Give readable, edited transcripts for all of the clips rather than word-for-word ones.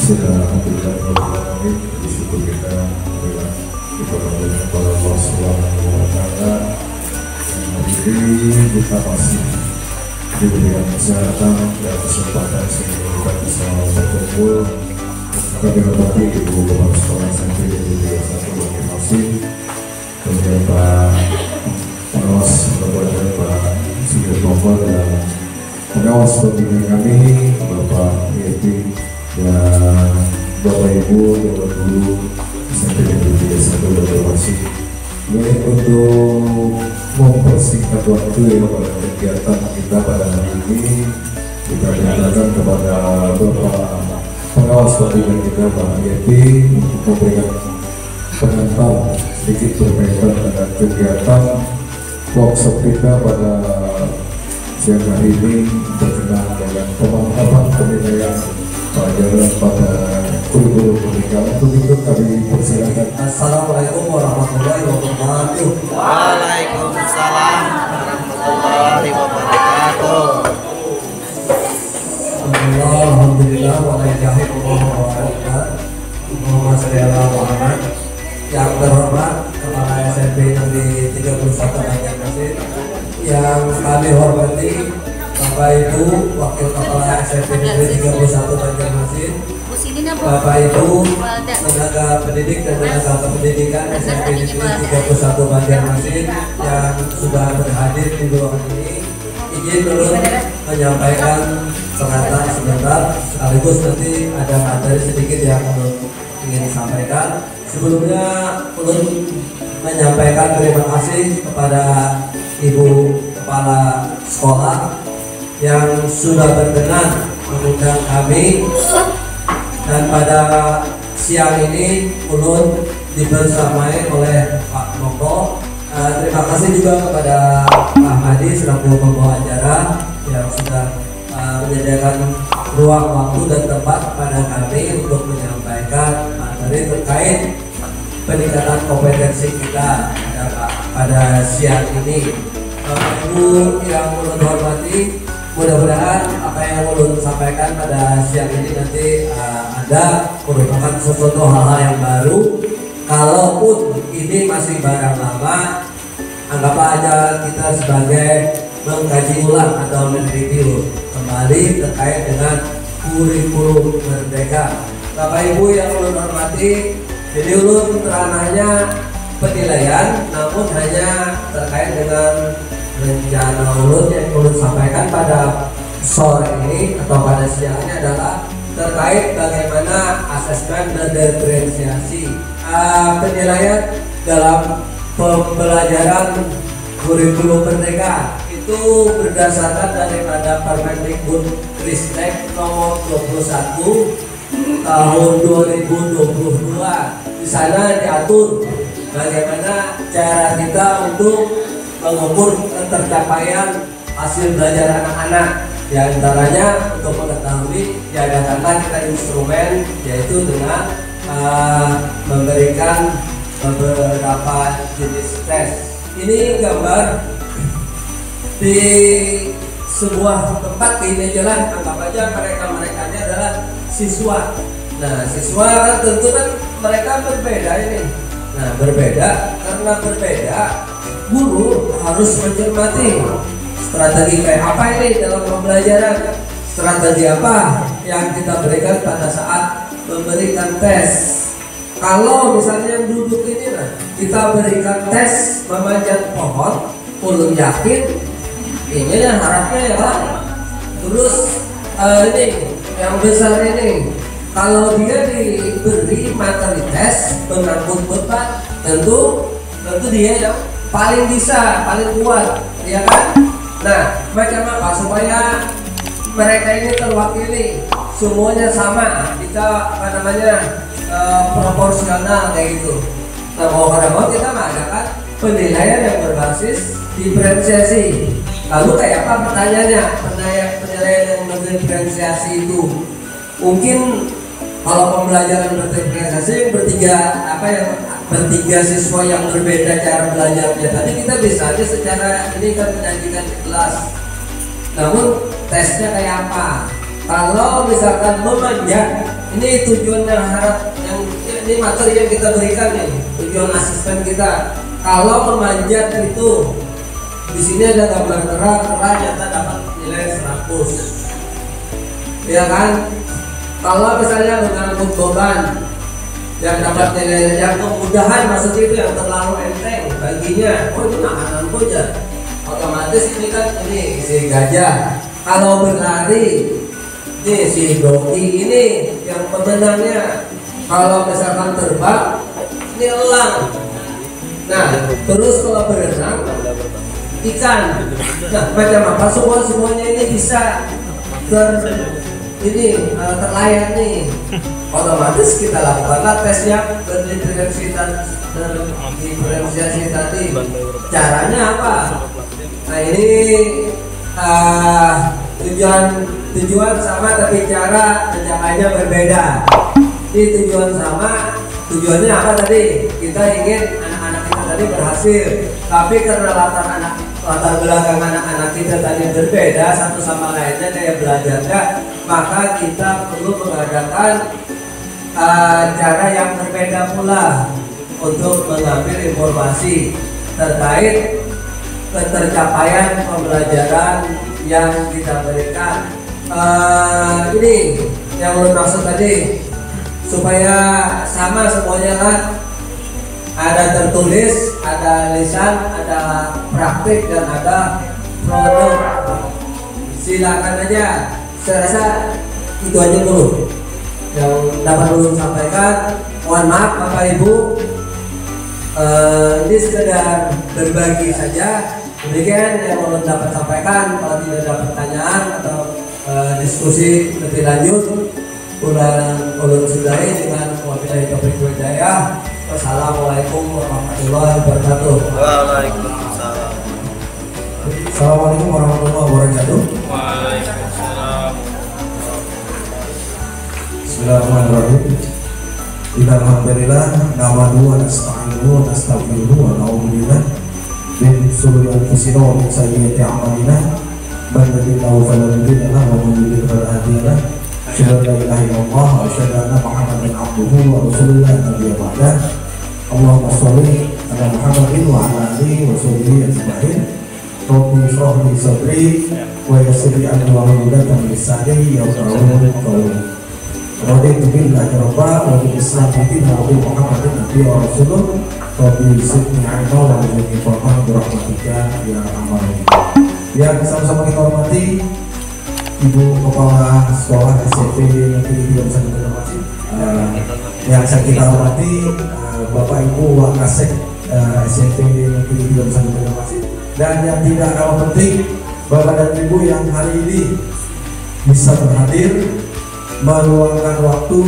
sudah alhamdulillah bersyukur kita adalah kita berdoa kepada Allah Subhanahu wa Ta'ala. Hari ini kita masih diberikan kesehatan dan kesempatan sehingga kita bisa berkumpul. Kami hormati Ibu Kepala Sekolah SMP Negeri 31 Banjarmasin, kemudian Pak Pengawas Kabupaten Pak Sigit Novel dan pengawas pembinaan kami Bapak Yeti dan Bapak Ibu Dewan Guru SMP Negeri 31 Banjarmasin. Baik, untuk mempersingkat waktu ya pada kegiatan kita pada hari ini, kita menyatakan kepada Bapak Pengawas pembinaan kita Pak Yeti untuk memberikan pengantar sedikit berkaitan dengan kegiatan workshop kita pada siang hari ini berkenaan dengan pemahaman penilaian pelajaran pada kurikulum pernikahan. Untuk itu kami persilakan. Assalamualaikum warahmatullahi wabarakatuh. Waalaikumsalam warahmatullahi wabarakatuh. Alhamdulillah wa la ilaha illallah Muhammad sallallahu alaihi. Yang terhormat Kepala SMP Negeri 31 Banjarmasin, yang kami hormati Bapak Ibu Wakil Kepala SMP Negeri 31 Banjarmasin, Bapak Ibu tenaga pendidik dan tenaga kependidikan SMP Negeri 31 Banjarmasin yang sudah berhadir di ruangan ini. Izin dulu menyampaikan pernyataan sebentar, sekaligus nanti ada materi sedikit yang ingin disampaikan. Sebelumnya ulun menyampaikan terima kasih kepada Ibu Kepala Sekolah yang sudah berkenan mengundang kami, dan pada siang ini ulun dibersamai oleh Pak Moko. Terima kasih juga kepada Pak Hadi selaku pembawa acara yang sudah menyediakan ruang waktu dan tempat pada kami untuk menyampaikan materi terkait peningkatan kompetensi kita pada siang ini. Bapak Ibu yang ulun hormati, mudah-mudahan apa yang ulun sampaikan pada siang ini nanti ada merupakan sesuatu hal-hal yang baru. Kalaupun ini masih barang lama, anggaplah aja kita sebagai mengkaji ulang atau mereview kembali terkait dengan kurikulum merdeka. Bapak Ibu yang ulun hormati, jadi ulun ranahnya penilaian, namun hanya terkait dengan rencana ulun yang ulun sampaikan pada sore ini atau pada siang ini adalah terkait bagaimana asesmen dan diferensiasi penilaian dalam pembelajaran kurikulum merdeka. Itu berdasarkan daripada Permendikbud Ristek nomor 21 tahun 2022. Di sana diatur bagaimana cara kita untuk mengukur tercapaian hasil belajar anak-anak. Di antaranya untuk mengetahui diadakanlah kita instrumen, yaitu dengan memberikan beberapa jenis tes. Ini gambar di sebuah tempat di jalan, anggap aja mereka-merekanya adalah siswa. Nah, siswa kan tentu kan mereka berbeda ini. Nah, berbeda, karena berbeda, guru harus mencermati strategi kayak apa ini dalam pembelajaran, strategi apa yang kita berikan pada saat memberikan tes. Kalau misalnya yang duduk ini kita berikan tes memanjat pohon, ulun yakin ini yang harapnya ya Pak. Terus ini yang besar ini, kalau dia diberi materi tes mengangkut beban, tentu dia yang paling bisa, paling kuat, ya kan? Nah, macam apa supaya mereka ini terwakili, semuanya sama, kita proporsional kayak gitu. Nah, mau kita mengadakan penilaian yang berbasis diferensiasi. Lalu kayak apa pertanyaannya? Penilaian yang berdiferensiasi itu mungkin kalau pembelajaran berdiferensiasi bertiga siswa yang berbeda cara belajarnya. Tadi kita bisa aja secara ini kan menyajikan di kelas. Namun tesnya kayak apa? Kalau misalkan memanjat Ini tujuan yang harap yang ini materi yang kita berikan nih, tujuan asisten kita. Kalau memanjat itu di sini ada gambar kera nyata dapat nilai 100. Ya kan? Kalau misalnya mengangkut beban yang dapat nilai yang kemudahan, maksudnya itu yang terlalu enteng baginya, oh itu nahan aja, otomatis ini kan ini si gajah. Kalau berlari ini si doki ini yang pemenangnya. Kalau misalkan terbang ini elang. Nah terus kalau berenang ikan. Nah macam apa semuanya ini bisa terlayar nih. Otomatis kita lakukanlah tes yang berdiferensiasi tadi. Caranya apa? Nah ini tujuan sama tapi cara menjaganya berbeda. Ini tujuan sama, tujuannya apa tadi? Kita ingin anak-anak kita tadi berhasil, tapi karena latar belakang anak-anak kita tadi berbeda satu sama lainnya daya belajarnya, maka kita perlu mengadakan cara yang berbeda pula untuk mengambil informasi terkait ketercapaian pembelajaran yang kita berikan. Ini yang belum maksud tadi supaya sama semuanya kan, ada tertulis, ada lisan, ada praktik dan ada produk. Silakan aja. Saya rasa itu aja dulu yang dapat belum sampaikan. Mohon maaf Bapak Ibu, ini sekedar berbagi saja. Demikian yang belum dapat sampaikan. Kalau tidak ada pertanyaan atau diskusi lebih lanjut, ulun sudahi dengan wabillahi taufiq wal hidayah. Wassalamualaikum warahmatullahi wabarakatuh. Waalaikumsalam. Assalamualaikum warahmatullahi wabarakatuh. Waalaikumsalam. Bismillahirrahmanirrahim. Alhamdulillah, nahmaduhu wa nasta'inuhu wa nastaghfiruhu wa na'udzu billahi min shururi anfusina wa min sayyiati a'malina. Man yahdihillahu fala mudilla lahu wa man yudlil fala hadiya lahu. Asyhadu an la ilaha illallah wa asyhadu anna Muhammadan abduhu wa rasuluhu la nabiyya ba'dah. Allahumma shalli ala Muhammadin wa ala alihi wa sahbihi ajma'in. Rabbi shrah li sadri wa yassir li amri wahlul 'uqdatam min lisani yafqahu qawli. Raditu billahi rabban wa bil islam dinan wa bi Muhammadin nabiyyan wa rasulun. Rabbi zidni 'ilman wa zidni fahman bi rahmatika ya arhamar rahimin. Yang sama-sama kita hormati Ibu Kepala Sekolah SMP Negeri 3 Nusa Masjid, yang saya kita hormati Bapak Ibu Wakasek SMP Negeri 3 Nusa Masjid, dan yang tidak kalah penting Bapak dan Ibu yang hari ini bisa berhadir, meluangkan waktu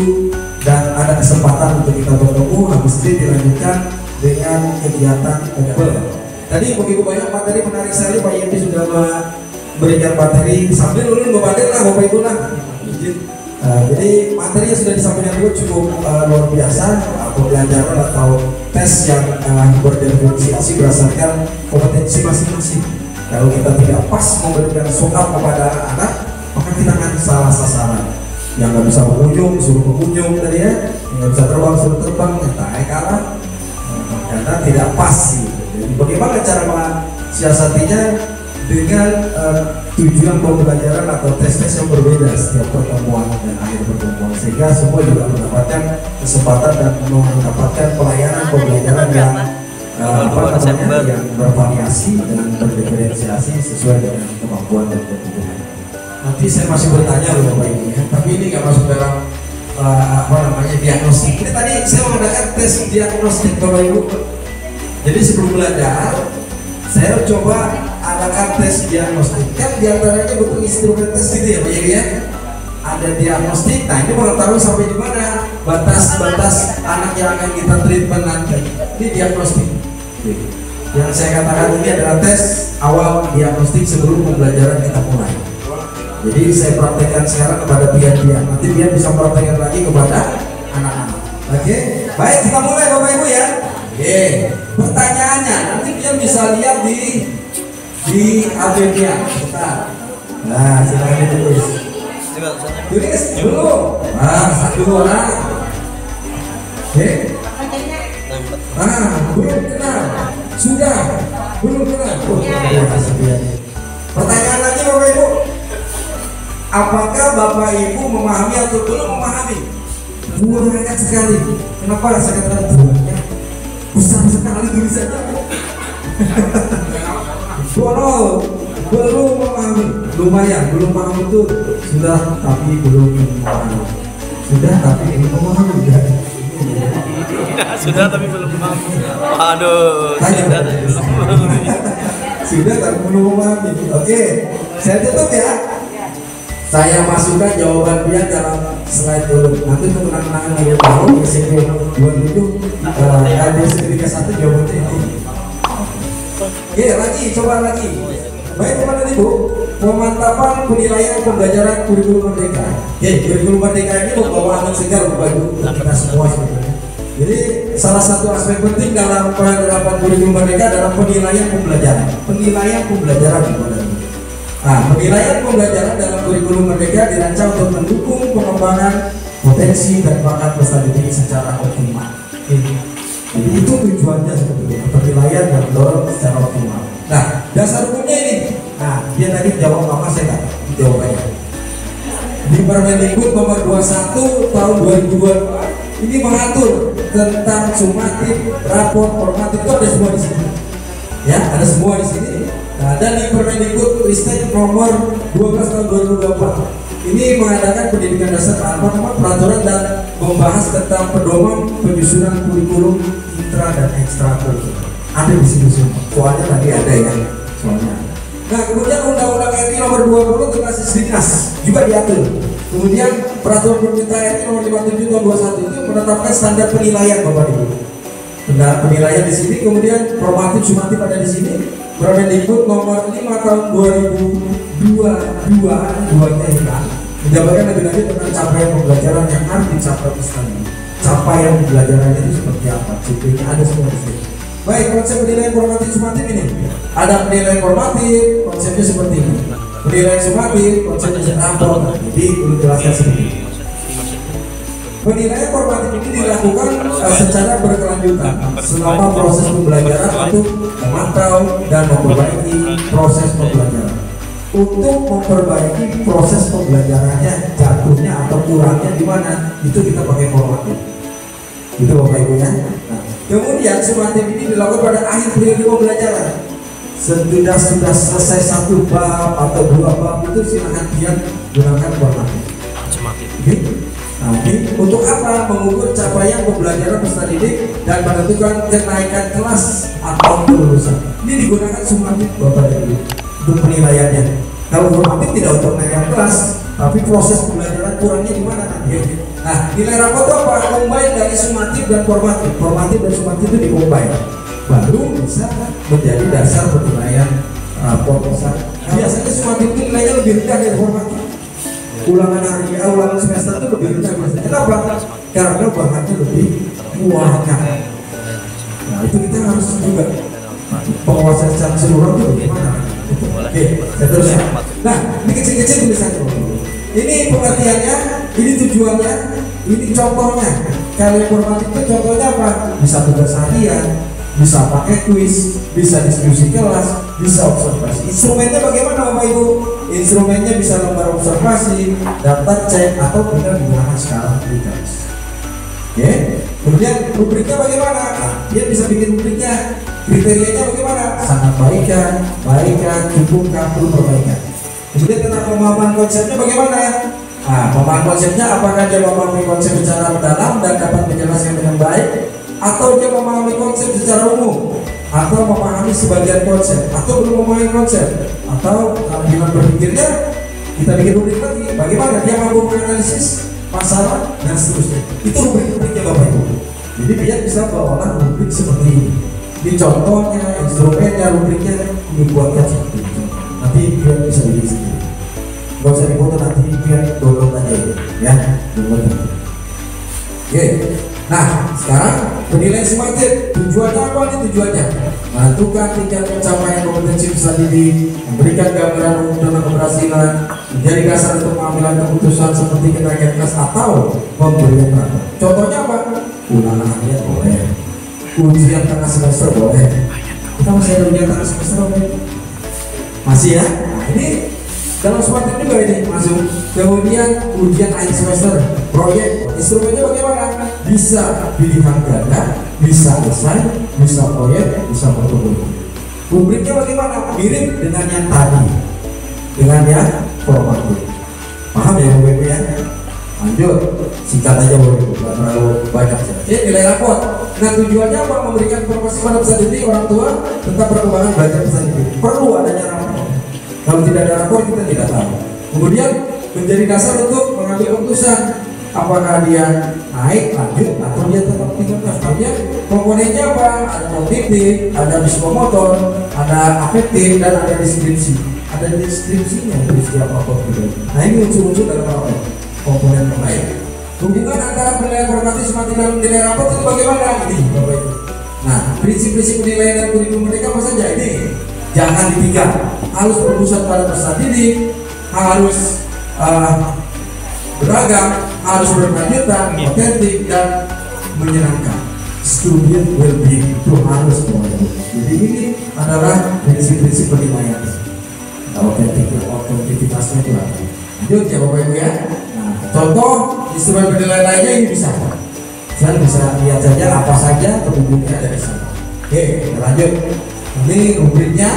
dan ada kesempatan untuk kita bertemu. Habis ini dilanjutkan dengan kegiatan tadi begitu banyak materi menarik sekali. Pak Yenti sudah memberikan materi sambil ulun membatik lah Bapak Ibu lah. Jadi materinya sudah disampaikan dulu cukup luar biasa. Pembelajaran atau tes yang berdiferensiasi berdasarkan kompetensi masing-masing. Kalau kita tidak pas memberikan soal kepada anak, maka kita akan salah sasaran. Yang nggak bisa mengunjung suruh mengunjung tadi ya, yang nggak bisa terbang suruh terbang, nyata kalah karena tidak pas. Jadi bagaimana cara mensiasatinya dengan tujuan pembelajaran atau tes-tes yang berbeda setiap pertemuan dan akhir pertemuan, sehingga semua juga mendapatkan kesempatan dan mendapatkan pelayanan pembelajaran yang bervariasi dan berdiferensiasi sesuai dengan kemampuan dan kebutuhan. Nanti saya masih bertanya loh Bapak Ibu ya, tapi ini nggak masuk dalam diagnostik. Ini tadi saya mengadakan tes diagnostik Bapak Ibu. Jadi sebelum belajar, saya coba adakan tes diagnostik. Kan diantaranya butuh instrumen tes gitu ya Pak Ibu ya. Ada diagnostik. Nah ini mengetahui sampai di mana batas-batas anak yang akan kita treatment nanti. Ini diagnostik. Yang saya katakan ini adalah tes awal diagnostik sebelum pembelajaran kita mulai. Jadi saya praktekkan sekarang kepada pian-pian. Nanti pian bisa praktekkan lagi kepada anak-anak. Oke, baik kita mulai Bapak Ibu ya. Oke, pertanyaannya nanti pian bisa lihat di HP pian. Nah, silakan ditulis. Tulis belum. Nah, satu orang. Oke. Belum kenal. Sudah. Belum kenal. Pertanyaan lagi Bapak Ibu. Apakah Bapak Ibu memahami atau belum memahami? Banyak sekali. Kenapa saya katakan banyak? Besar sekali tulisannya. Belum memahami. Lumayan, belum paham itu sudah tapi belum memahami. Sudah tapi belum memahami. Sudah tapi belum paham. Aduh. Sudah tapi belum memahami. Oke, saya tutup ya. Saya masukkan jawaban dia dalam slide dulu. Nanti untuk kenang-kenangan yang tahu SMP 27 SD 31 jawabannya ini. Oke, lagi coba lagi. Baik teman-teman Ibu, pemantapan penilaian pembelajaran kurikulum merdeka. Oke, kurikulum merdeka ini membawa angin segar bagi kita semua sebenarnya. Jadi salah satu aspek penting dalam penerapan kurikulum merdeka adalah penilaian pembelajaran. Penilaian pembelajaran kepada Nah, penilaian pembelajaran dalam kurikulum merdeka dirancang untuk mendukung pengembangan potensi dan bakat peserta didik secara optimal. Jadi itu tujuannya sebetulnya, penilaian dan mendorong secara optimal. Nah, dasar hukumnya ini. Nah, dia tadi jawab apa saya nggak jawabannya. Di Permendikbud nomor 21 tahun 2002 ini mengatur tentang sumatif, rapor, formatif itu ada semua di sini. Ya, ada semua di sini. Nah, dan di Permendikbud Ristek nomor 12 tahun 2024 ini mengadakan pendidikan dasar peraturan dan membahas tentang pedoman penyusunan kurikulum intra dan ekstra kurikuler. Ada di sini semua. Soalnya tadi ada ya, soalnya. Nah, kemudian Undang-Undang RI nomor 20 tentang Sisdiknas juga diatur. Kemudian Peraturan Pemerintah RI nomor 57 tahun 21 itu menetapkan standar penilaian Bapak Ibu. Standar penilaian di sini, kemudian formatif sumatif ada di sini. Permendikbud nomor 5 tahun 2022 menjabarkan lebih lanjut tentang capaian pembelajaran yang harus dicapai peserta. Capaian pembelajarannya itu seperti apa? CP-nya ada semua di sini. Baik, konsep penilaian formatif sumatif ini. Ada penilaian formatif, konsepnya seperti ini. Penilaian sumatif, konsepnya apa? Jadi perlu jelaskan sedikit. Penilaian formatif ini dilakukan secara berkelanjutan selama proses pembelajaran untuk memantau dan memperbaiki proses pembelajaran. Untuk memperbaiki proses pembelajarannya, jatuhnya atau kurangnya di mana, itu kita pakai formatif. Itu Bapak Ibu ya. Nah, kemudian sumatif ini dilakukan pada akhir periode pembelajaran. Sudah selesai satu bab atau dua bab itu silakan dia gunakan formatif. Gitu. Nah, ini untuk apa? Mengukur capaian pembelajaran peserta didik dan menentukan kenaikan kelas atau kelulusan. Ini digunakan sumatif Bapak Ibu untuk penilaiannya. Kalau formatif tidak untuk kenaikan kelas, tapi proses pembelajaran kurangnya di mana nanti? Nah, nilai rapor itu apa? Combine dari sumatif dan formatif. Formatif dan sumatif itu dikombine, baru bisa menjadi dasar penilaian rapor besar. Biasanya sumatif itu nilainya lebih rendah dari formatif. Ulangan hari A, ulangan semester itu lebih rendah biasanya. Kenapa? Karena bahannya lebih muakat. Nah, itu kita harus juga penguasaan secara keseluruhan itu bagaimana? Oke, saya teruskan. Nah, ini kecil-kecil tulisannya. Ini pengertiannya, ini tujuannya, ini contohnya. Kalau formatif itu contohnya apa? Bisa tugas harian, bisa pakai kuis, bisa diskusi kelas, bisa observasi. Instrumennya bagaimana Bapak Ibu? Instrumennya bisa lembar observasi, daftar cek, atau kita menggunakan skala aplikasi. Oke. Kemudian rubriknya bagaimana? Nah, dia bisa bikin rubriknya. Kriterianya bagaimana? Sangat baikkan, cukupkan, perlu perbaikan. Kemudian tentang pemahaman konsepnya bagaimana? Nah, pemahaman konsepnya apakah dia memahami konsep secara mendalam dan dapat menjelaskan dengan baik, atau dia memahami konsep secara umum, atau memahami sebagian konsep, atau belum memahami konsep, atau kemungkinan berpikirnya kita bikin rubrik lagi. Bagaimana dia mampu menganalisis masalah dan seterusnya. Itu rubrik-rubriknya Bapak Ibu. Jadi biar bisa bawa rubrik seperti ini. Di contohnya, instrumennya, rubriknya dibuatkan seperti itu. Nanti biar bisa bikin sendiri. Gak usah difoto, nanti biar download aja ya. Download. Oke. Nah, sekarang penilaian SMARTID tujuannya apa nih tujuannya? Menentukan tingkat pencapaian kompetensi peserta didik, memberikan gambaran umum tentang keberhasilan, menjadi dasar untuk pengambilan keputusan seperti kenaikan kelas atau pemberian rapor. Contohnya apa? Ulangan harian boleh, ujian tengah semester boleh. Kita masih ada ujian tengah semester boleh? Masih ya? Nah, ini dalam SMARTID juga ini masuk. Kemudian ujian akhir semester, proyek, instrumennya bagaimana? Bisa pilihan ganda, bisa esai, bisa proyek, bisa portofolio. Rubriknya bagaimana? Mirip dengan yang tadi, dengan yang formatif. Paham ya Bapak Ibu ya? Lanjut, singkat aja Bapak Ibu, tidak terlalu banyak saja. Oke, nilai rapor. Nah tujuannya apa? Memberikan informasi pada peserta didik orang tua tentang perkembangan belajar peserta didik. Perlu adanya rapor. Kalau tidak ada rapor kita tidak tahu. Kemudian menjadi dasar untuk mengambil keputusan apakah dia naik, lanjut, atau dia tetap tinggal. Artinya komponennya apa? Ada kognitif, ada psikomotor, ada afektif, dan ada deskripsi. Ada deskripsinya dari setiap rapor itu. Nah ini unsur-unsur dalam rapor komponen terbaik. Hubungan antara penilaian formatif SMARTID dan nilai rapor itu bagaimana? Ini Bapak Ibu. Nah prinsip-prinsip penilaian dan kurikulum mereka apa saja? Ini jangan ditinggal, harus berpusat pada peserta didik, harus beragam, harus berkelanjutan, otentik, dan menyenangkan. Student well-being itu harus semuanya. Jadi ini adalah prinsip-prinsip penilaian. Otentikitasnya itu ada. Lanjut ya Bapak Ibu ya. Nah, contoh instrumen penilaian lainnya ini bisa. Saya bisa lihat saja apa saja petunjuknya ada di sana. Oke, kita lanjut. Ini rubriknya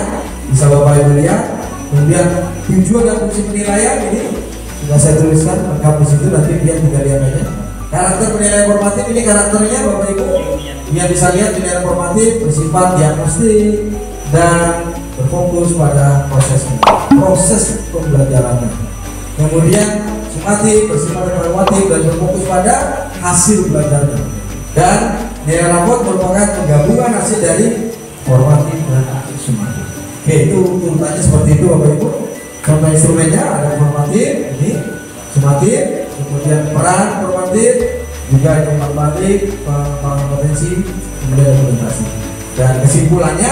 bisa Bapak Ibu lihat. Kemudian tujuan dan fungsi penilaian ini sudah saya tuliskan lengkap di situ, nanti dia tinggal lihat aja. Karakter penilaian formatif ini karakternya Bapak Ibu dia bisa lihat penilaian formatif bersifat diagnostik dan berfokus pada proses pembelajarannya. Kemudian SMARTID bersifat evaluatif dan berfokus pada hasil belajarnya. Dan nilai rapor merupakan penggabungan hasil dari formatif dan SMARTID. Oke, itu urutannya seperti itu Bapak Ibu. Contoh instrumennya ada formatif, ini SMARTID, kemudian peran formatif, juga yang balik pengembangan potensi, kemudian implementasi. Dan kesimpulannya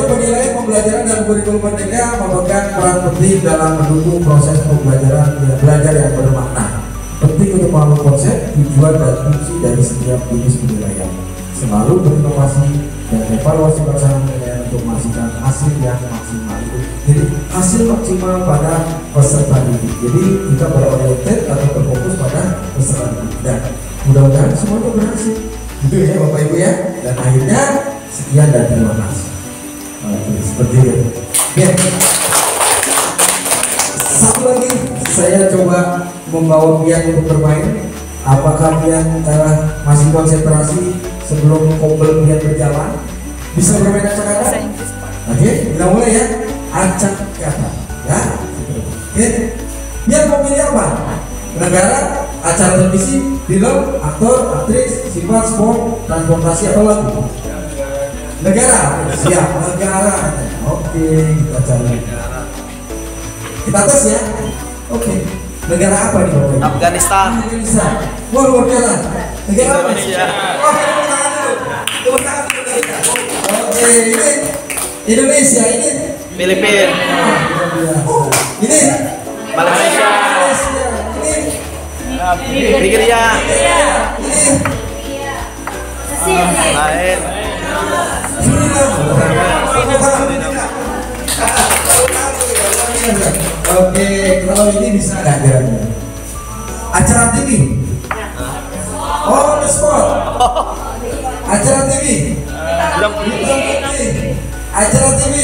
penilaian pembelajaran dan kurikulum merdeka memegang peran penting dalam mendukung proses pembelajaran belajar yang bermakna. Penting untuk memahami konsep, tujuan dan fungsi dari setiap jenis penilaian. Selalu berinovasi dan evaluasi bersama penilaian untuk menghasilkan hasil yang maksimal. Jadi hasil maksimal pada peserta didik. Jadi kita beroriented atau berfokus pada peserta didik. Dan mudah-mudahan semuanya berhasil. Gitu ya Bapak Ibu ya. Dan akhirnya sekian dan terima kasih. Oke, seperti itu. Ya. Satu lagi saya coba membawa Pian untuk bermain. Apakah Pian masih konsentrasi sebelum kobel Pian berjalan? Bisa bermain acak-acak? Oke, kita mulai ya. Acak-acak ya. Oke. Pian mau pilih apa? Negara, acara televisi, film, aktor, aktris, sifat, sport, transportasi atau lagu? Negara, siap, negara. Oke, kita cari. Kita tes ya. Oke. Negara apa nih Bapak? Afghanistan. Afghanistan. Wah, luar biasa. Negara apa? Indonesia. Oh, tepuk tangan dulu. Tepuk tangan dulu. Oke, ini Indonesia, ini Filipina. Ini Malaysia. Ini Nigeria. ini Lain. Oke, kalau ini bisa nggak kira-kira? Acara TV. Oh, the spot. Acara TV. Belum. Acara TV.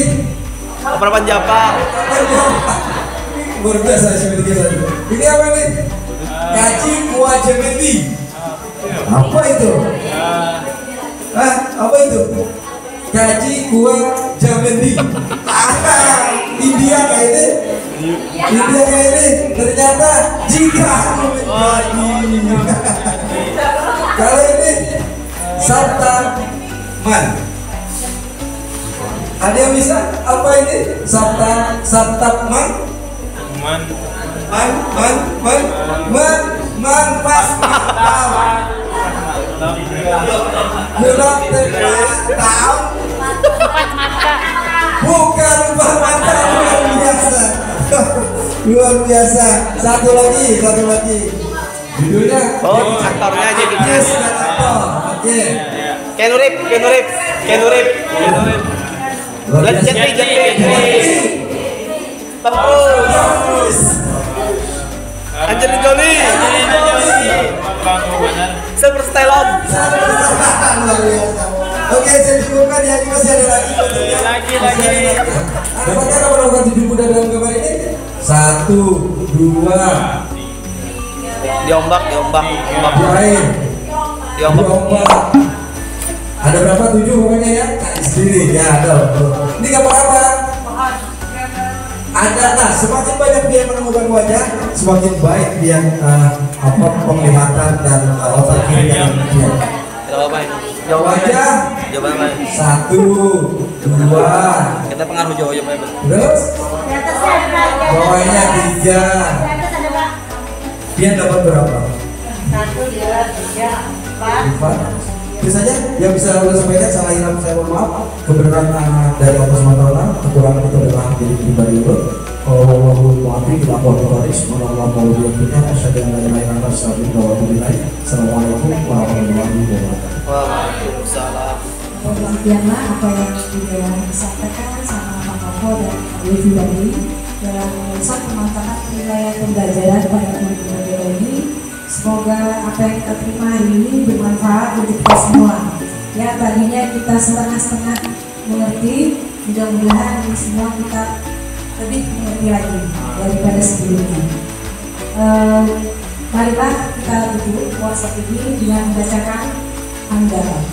Perapan Jepang. Luar biasa ini apa nih? Kaji kuah Jemendi. Apa itu? Hah? Apa itu? Kaji kuah Jemendi. India kayak ini. India kayak ini. Ternyata jika menjadi. Kalau ini Sabtaman. Ada yang bisa? Apa ini? Sabtaman? Belum tahu. Empat mata. Bukan empat mata, luar biasa. Luar biasa. Satu lagi. Judulnya. Oh, aktornya aja gitu. Yes, aktor. Oke. Kenurip. Jetri. Tempus. Angelina Jolie. Sylvester Stallone. Luar biasa. Oke, saya cukupkan ya. Ini masih ada lagi. Lagi. Dapatkan nomor 7 kuda dalam gambar ini. 1, 2. Diombak. Lain. Diombak. Ada berapa? 7 pokoknya ya. Cari sendiri ya. Ada. Ini gambar apa? Ada. Nah, semakin banyak dia menemukan wajah, semakin baik dia penglihatan dan otak kirinya. Wajah. Jawaban apa? 1, 2. Kita pengaruh Jawa ya, Pak. Terus bawahnya 3. Dia dapat berapa? 1, 2, 3, 4. Bisa saja yang bisa udah sampaikan, salah hilang saya mohon maaf. Kebenaran dari Allah SWT, kekurangan itu adalah diri pribadi itu. Kalau Allah muafi kita kualitas, semoga Allah mau diampuni. Asyhadu an la ilaha illallah wa atubu ilaih. Assalamualaikum warahmatullahi wabarakatuh. Waalaikumsalam. Bagaimana apa yang sudah disampaikan sama Pak Koko dan Pak Yofi tadi dalam urusan pemanfaatan wilayah pembelajaran pada kurikulum biologi. Semoga apa yang kita terima hari ini bermanfaat untuk kita semua. Ya, tadinya kita setengah-setengah mengerti, mudah-mudahan ini semua kita lebih mengerti lagi daripada sebelumnya. Marilah kita tutup puasa ini dengan membacakan Hamdalah.